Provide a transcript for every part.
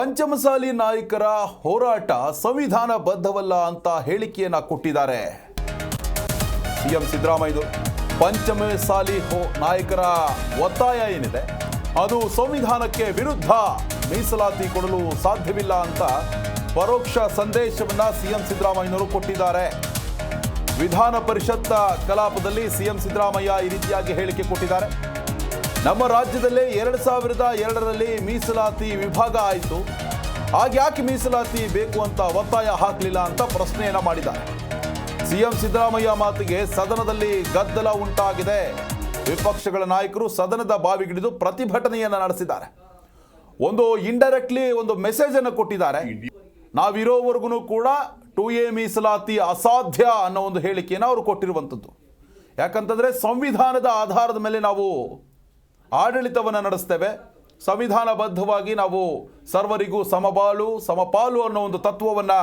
ಪಂಚಮಸಾಲಿ ನಾಯಕರ ಹೋರಾಟ ಸಂವಿಧಾನಬದ್ಧವಲ್ಲ ಅಂತ ಹೇಳಿಕೆಯನ್ನ ಕೊಟ್ಟಿದ್ದಾರೆ ಸಿಎಂ ಸಿದ್ದರಾಮಯ್ಯ. ಪಂಚಮಸಾಲಿ ನಾಯಕರ ಒತ್ತಾಯ ಏನಿದೆ ಅದು ಸಂವಿಧಾನಕ್ಕೆ ವಿರುದ್ಧ, ಮೀಸಲಾತಿ ಕೊಡಲು ಸಾಧ್ಯವಿಲ್ಲ ಅಂತ ಪರೋಕ್ಷ ಸಂದೇಶವನ್ನ ಸಿಎಂ ಸಿದ್ದರಾಮಯ್ಯನವರು ಕೊಟ್ಟಿದ್ದಾರೆ. ವಿಧಾನ ಪರಿಷತ್ ಕಲಾಪದಲ್ಲಿ ಸಿಎಂ ಸಿದ್ದರಾಮಯ್ಯ ಈ ರೀತಿಯಾಗಿ ಹೇಳಿಕೆ ಕೊಟ್ಟಿದ್ದಾರೆ. ನಮ್ಮ ರಾಜ್ಯದಲ್ಲೇ 2002ರಲ್ಲಿ ಮೀಸಲಾತಿ ವಿಭಾಗ ಆಯಿತು, ಹಾಗ್ಯಾಕೆ ಮೀಸಲಾತಿ ಬೇಕು ಅಂತ ಒತ್ತಾಯ ಹಾಕಲಿಲ್ಲ ಅಂತ ಪ್ರಶ್ನೆಯನ್ನ ಮಾಡಿದ್ದಾರೆ. ಸಿಎಂ ಸಿದ್ದರಾಮಯ್ಯ ಮಾತಿಗೆ ಸದನದಲ್ಲಿ ಗದ್ದಲ ಉಂಟಾಗಿದೆ. ವಿಪಕ್ಷಗಳ ನಾಯಕರು ಸದನದ ಬಾವಿಗಿಳಿದು ಪ್ರತಿಭಟನೆಯನ್ನ ನಡೆಸಿದ್ದಾರೆ. ಒಂದು ಇಂಡೈರೆಕ್ಟ್ಲಿ ಒಂದು ಮೆಸೇಜ್ ಅನ್ನು ಕೊಟ್ಟಿದ್ದಾರೆ. ನಾವಿರೋವರೆಗೂ ಕೂಡ 2A ಮೀಸಲಾತಿ ಅಸಾಧ್ಯ ಅನ್ನೋ ಒಂದು ಹೇಳಿಕೆಯನ್ನು ಅವರು ಕೊಟ್ಟಿರುವಂಥದ್ದು. ಯಾಕಂತಂದ್ರೆ ಸಂವಿಧಾನದ ಆಧಾರದ ಮೇಲೆ ನಾವು ಆಡಳಿತವನ್ನು ನಡೆಸ್ತೇವೆ, ಸಂವಿಧಾನಬದ್ಧವಾಗಿ ನಾವು ಸರ್ವರಿಗೂ ಸಮಪಾಲು ಅನ್ನೋ ಒಂದು ತತ್ವವನ್ನು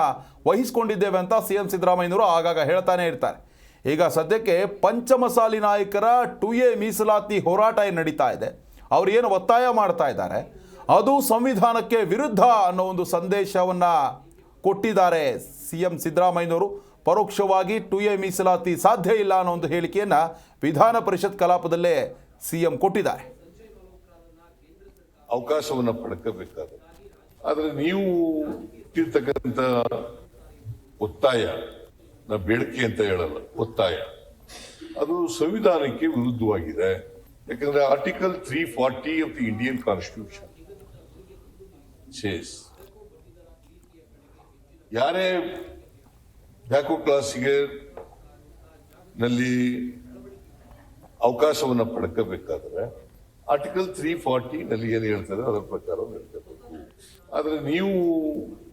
ವಹಿಸಿಕೊಂಡಿದ್ದೇವೆ ಅಂತ ಸಿಎಂ ಸಿದ್ದರಾಮಯ್ಯನವರು ಆಗಾಗ ಹೇಳ್ತಾನೆ ಇರ್ತಾರೆ. ಈಗ ಸದ್ಯಕ್ಕೆ ಪಂಚಮಸಾಲಿ ನಾಯಕರ 2A ಮೀಸಲಾತಿ ಹೋರಾಟ ಏನು ನಡೀತಾ ಇದೆ, ಅವ್ರು ಏನು ಒತ್ತಾಯ ಮಾಡ್ತಾ ಇದ್ದಾರೆ ಅದು ಸಂವಿಧಾನಕ್ಕೆ ವಿರುದ್ಧ ಅನ್ನೋ ಒಂದು ಸಂದೇಶವನ್ನು ಕೊಟ್ಟಿದ್ದಾರೆ ಸಿಎಂ ಸಿದ್ದರಾಮಯ್ಯನವರು. ಪರೋಕ್ಷವಾಗಿ 2A ಮೀಸಲಾತಿ ಸಾಧ್ಯ ಇಲ್ಲ ಅನ್ನೋ ಒಂದು ಹೇಳಿಕೆಯನ್ನು ವಿಧಾನ ಪರಿಷತ್ ಕಲಾಪದಲ್ಲೇ ಸಿಎಂ ಕೊಟ್ಟಿದ್ದಾರೆ. ಅವಕಾಶವನ್ನು ಪಡ್ಕೋಬೇಕಾದ್ರೆ ಆದರೆ ನೀವು ಇಟ್ಟಿರ್ತಕ್ಕಂಥ ಒತ್ತಾಯ, ನಾ ಬೇಡಿಕೆ ಅಂತ ಹೇಳಲ್ಲ, ಒತ್ತಾಯ ಅದು ಸಂವಿಧಾನಕ್ಕೆ ವಿರುದ್ಧವಾಗಿದೆ. ಯಾಕಂದ್ರೆ article 340 of the Indian constitution says ಯಾರೇ ಬ್ಯಾಕ್ವರ್ಡ್ ಕ್ಲಾಸಿಗೆ ನಲ್ಲಿ ಅವಕಾಶವನ್ನು ಪಡ್ಕೋಬೇಕಾದ್ರೆ ಆರ್ಟಿಕಲ್ 340 ನಲ್ಲಿ ಏನು ಹೇಳ್ತಾರೆ ಅದರ ಪ್ರಕಾರ ನಡ್ಕೋಬೇಕು. ಆದ್ರೆ ನೀವು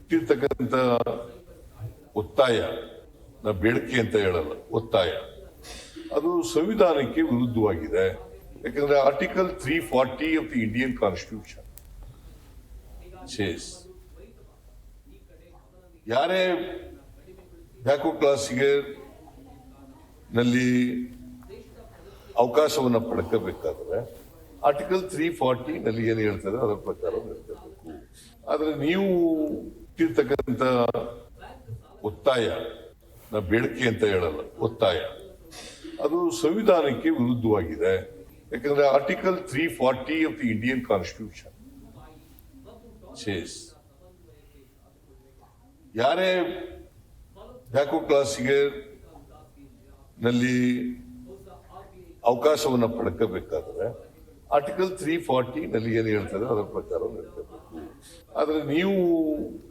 ಇಟ್ಟಿರ್ತಕ್ಕಂಥ ಒತ್ತಾಯ, ನಾ ಬೇಡಿಕೆ ಅಂತ ಹೇಳಲ್ಲ, ಒತ್ತಾಯ ಅದು ಸಂವಿಧಾನಕ್ಕೆ ವಿರುದ್ಧವಾಗಿದೆ. ಯಾಕಂದ್ರೆ article 340 of the Indian constitution says ಯಾರೇ ಬ್ಯಾಕ್ವರ್ಡ್ ಕ್ಲಾಸಿಗೆ ನಲ್ಲಿ ಅವಕಾಶವನ್ನು ಪಡ್ಕೋಬೇಕಾದ್ರೆ ಆರ್ಟಿಕಲ್ 340 ನಲ್ಲಿ ಏನು ಹೇಳ್ತಾರೆ ಅದರ ಪ್ರಕಾರ ನಡ್ಕೋಬೇಕು. ಆದ್ರೆ ನೀವು ಇಟ್ಟಿರ್ತಕ್ಕಂಥ ಒತ್ತಾಯ, ನಾ ಬೇಡಿಕೆ ಅಂತ ಹೇಳಲ್ಲ, ಒತ್ತಾಯ ಅದು ಸಂವಿಧಾನಕ್ಕೆ ವಿರುದ್ಧವಾಗಿದೆ. ಯಾಕಂದ್ರೆ article 340 of the Indian constitution says ಯಾರೇ ಬ್ಯಾಕ್ವರ್ಡ್ ಕ್ಲಾಸಿಗೆ ನಲ್ಲಿ ಅವಕಾಶವನ್ನು ಪಡ್ಕೋಬೇಕಾದ್ರೆ ಆರ್ಟಿಕಲ್ 340 ನಲ್ಲಿ ಏನು ಹೇಳ್ತಾರೆ ಅದರ ಪ್ರಕಾರ ನಡ್ಕೋಬೇಕು. ಆದ್ರೆ ನೀವು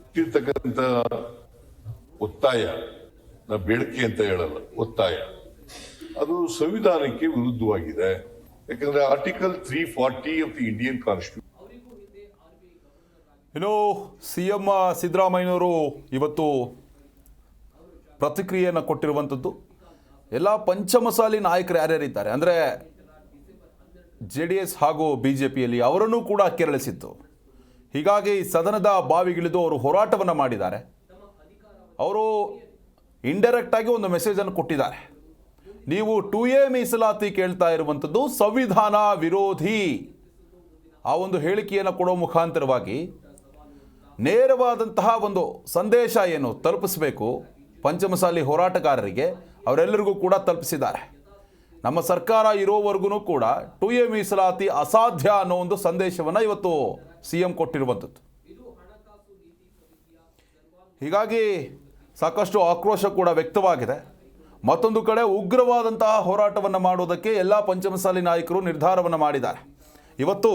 ಇಟ್ಟಿರ್ತಕ್ಕಂಥ ಒತ್ತಾಯ, ನಾ ಬೇಡಿಕೆ ಅಂತ ಹೇಳಲ್ಲ, ಒತ್ತಾಯ ಅದು ಸಂವಿಧಾನಕ್ಕೆ ವಿರುದ್ಧವಾಗಿದೆ. ಯಾಕಂದ್ರೆ article 340 of the Indian constitution. ಇನ್ನು ಸಿಎಂ ಸಿದ್ದರಾಮಯ್ಯನವರು ಇವತ್ತು ಪ್ರತಿಕ್ರಿಯೆಯನ್ನು ಕೊಟ್ಟಿರುವಂಥದ್ದು. ಎಲ್ಲ ಪಂಚಮಸಾಲಿ ನಾಯಕರು ಯಾರ್ಯಾರಿದ್ದಾರೆ ಅಂದರೆ JDS ಹಾಗೂ BJPಯಲ್ಲಿ ಅವರನ್ನು ಕೂಡ ಕೆರಳಿಸಿತ್ತು. ಹೀಗಾಗಿ ಸದನದ ಬಾವಿಗಿಳಿದು ಅವರು ಹೋರಾಟವನ್ನು ಮಾಡಿದ್ದಾರೆ. ಅವರು ಇಂಡೈರೆಕ್ಟ್ ಆಗಿ ಒಂದು ಮೆಸೇಜನ್ನು ಕೊಟ್ಟಿದ್ದಾರೆ. ನೀವು 2A ಮೀಸಲಾತಿ ಕೇಳ್ತಾ ಇರುವಂಥದ್ದು ಸಂವಿಧಾನ ವಿರೋಧಿ. ಆ ಒಂದು ಹೇಳಿಕೆಯನ್ನು ಕೊಡೋ ಮುಖಾಂತರವಾಗಿ ನೇರವಾದಂತಹ ಒಂದು ಸಂದೇಶ ಏನು ತಲುಪಿಸಬೇಕು ಪಂಚಮಸಾಲಿ ಹೋರಾಟಗಾರರಿಗೆ, ಅವರೆಲ್ಲರಿಗೂ ಕೂಡ ತಲುಪಿಸಿದ್ದಾರೆ. ನಮ್ಮ ಸರ್ಕಾರ ಇರೋವರೆಗೂ ಕೂಡ 2A ಮೀಸಲಾತಿ ಅಸಾಧ್ಯ ಅನ್ನೋ ಒಂದು ಸಂದೇಶವನ್ನು ಇವತ್ತು ಸಿಎಂ ಕೊಟ್ಟಿರುವಂಥದ್ದು. ಹೀಗಾಗಿ ಸಾಕಷ್ಟು ಆಕ್ರೋಶ ಕೂಡ ವ್ಯಕ್ತವಾಗಿದೆ. ಮತ್ತೊಂದು ಕಡೆ ಉಗ್ರವಾದಂತಹ ಹೋರಾಟವನ್ನು ಮಾಡುವುದಕ್ಕೆ ಎಲ್ಲ ಪಂಚಮಸಾಲಿ ನಾಯಕರು ನಿರ್ಧಾರವನ್ನು ಮಾಡಿದ್ದಾರೆ. ಇವತ್ತು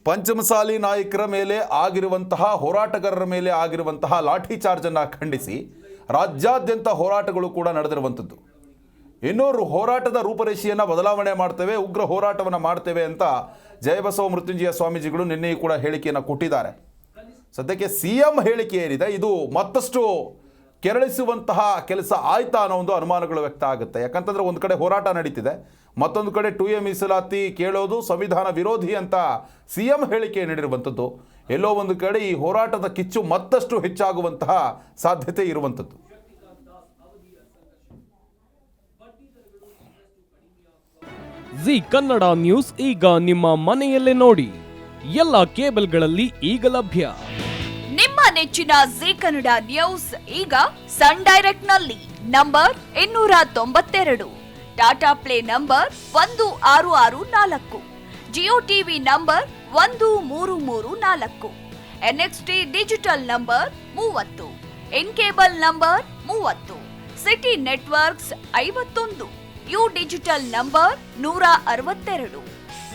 ಪಂಚಮಸಾಲಿ ನಾಯಕರ ಮೇಲೆ ಆಗಿರುವಂತಹ, ಹೋರಾಟಗಾರರ ಮೇಲೆ ಆಗಿರುವಂತಹ ಲಾಠಿ ಚಾರ್ಜನ್ನು ಖಂಡಿಸಿ ರಾಜ್ಯಾದ್ಯಂತ ಹೋರಾಟಗಳು ಕೂಡ ನಡೆದಿರುವಂಥದ್ದು. ಇನ್ನೂರು ಹೋರಾಟದ ರೂಪರೇಷೆಯನ್ನು ಬದಲಾವಣೆ ಮಾಡ್ತೇವೆ, ಉಗ್ರ ಹೋರಾಟವನ್ನು ಮಾಡ್ತೇವೆ ಅಂತ ಜಯಬಸವ ಮೃತ್ಯುಂಜಯ ಸ್ವಾಮೀಜಿಗಳು ನಿನ್ನೆಯೂ ಕೂಡ ಹೇಳಿಕೆಯನ್ನು ಕೊಟ್ಟಿದ್ದಾರೆ. ಸದ್ಯಕ್ಕೆ ಸಿಎಂ ಹೇಳಿಕೆ ಏನಿದೆ ಇದು ಮತ್ತಷ್ಟು ಕೆರಳಿಸುವಂತಹ ಕೆಲಸ ಆಯ್ತಾ ಅನ್ನೋ ಒಂದು ಅನುಮಾನಗಳು ವ್ಯಕ್ತ ಆಗುತ್ತೆ. ಯಾಕಂತಂದ್ರೆ ಒಂದು ಕಡೆ ಹೋರಾಟ ನಡೀತಿದೆ, ಮತ್ತೊಂದು ಕಡೆ 2A ಮೀಸಲಾತಿ ಕೇಳೋದು ಸಂವಿಧಾನ ವಿರೋಧಿ ಅಂತ ಸಿಎಂ ಹೇಳಿಕೆ ನೀಡಿರುವಂಥದ್ದು. ಎಲ್ಲೋ ಒಂದು ಕಡೆ ಈ ಹೋರಾಟದ ಕಿಚ್ಚು ಮತ್ತಷ್ಟು ಹೆಚ್ಚಾಗುವಂತಹ ಸಾಧ್ಯತೆ ಇರುವಂಥದ್ದು. ಜಿ ಕನ್ನಡ ನ್ಯೂಸ್ ಈಗ ನಿಮ್ಮ ಮನೆಯಲ್ಲೇ ನೋಡಿ. ಎಲ್ಲ ಕೇಬಲ್ಗಳಲ್ಲಿ ಈಗ ಲಭ್ಯ. ನಿಮ್ಮ ನೆಚ್ಚಿನ ಜೀ ಕನ್ನಡ ನ್ಯೂಸ್ ಈಗ ಸನ್ ಡೈರೆಕ್ಟ್ ನಲ್ಲಿ number 292, Tata Play number 1664, Jio TV number 1334, NXT digital number 30, N cable number 30, city networks 51, U digital number 162,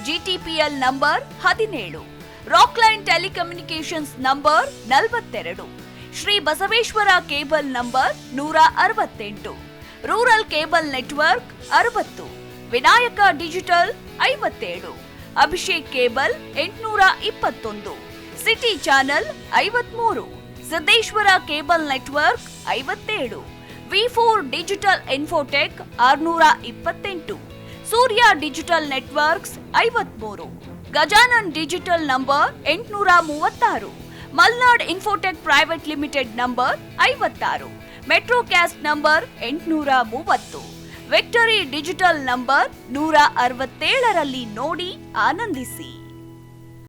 GTPL number 17, Rockline telecommunications number 42, Shri Basaveshwara cable number 168, rural cable network 60, Vinayaka digital 57, Abhishek cable 821, city channel 53, Siddeshwara cable network 57, ವಿ4 digital Infotech 628, Surya digital networks 53, Gajanan digital number 836, Malnad Infotech private limited number 56, Metrocast number 830, victory digital number 167ರಲ್ಲಿ ನೋಡಿ ಆನಂದಿಸಿ.